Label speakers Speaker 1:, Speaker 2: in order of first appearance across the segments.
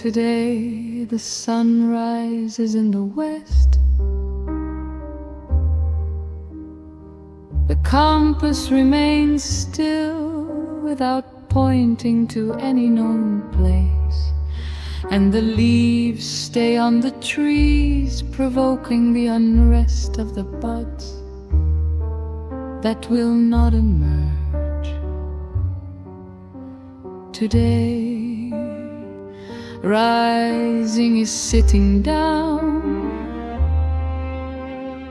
Speaker 1: Today the sun rises in the west. The compass remains still without pointing to any known place, and the leaves stay on the trees, provoking the unrest of the buds that will not emerge. Today, rising is sitting down.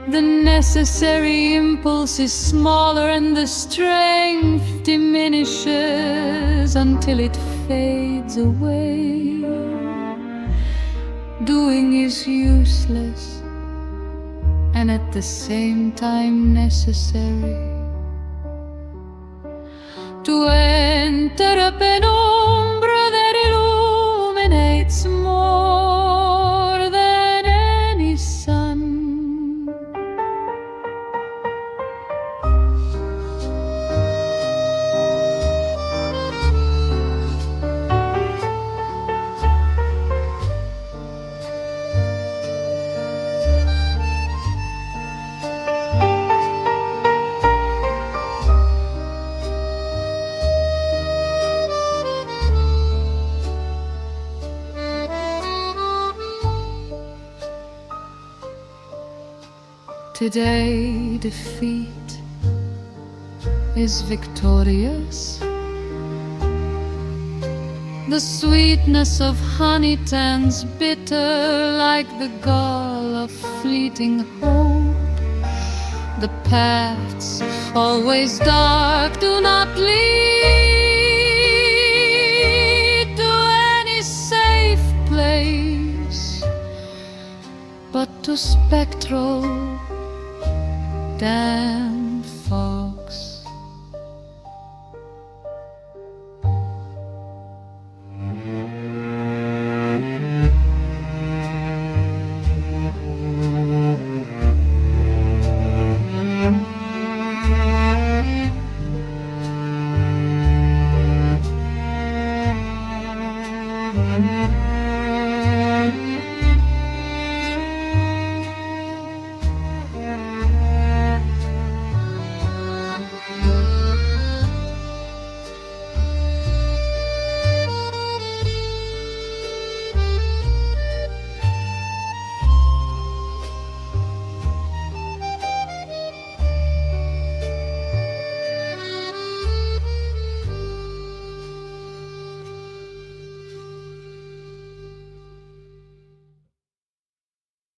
Speaker 1: The necessary impulse is smaller, and the strength diminishes until it fades away. Doing is useless and at the same time necessary. To enter a penumbra that illuminates more than any sun. Today defeat is victorious. The sweetness of honey turns bitter like the gall of fleeting hope. The paths, always dark, do not lead to any safe place, but to spectral dance.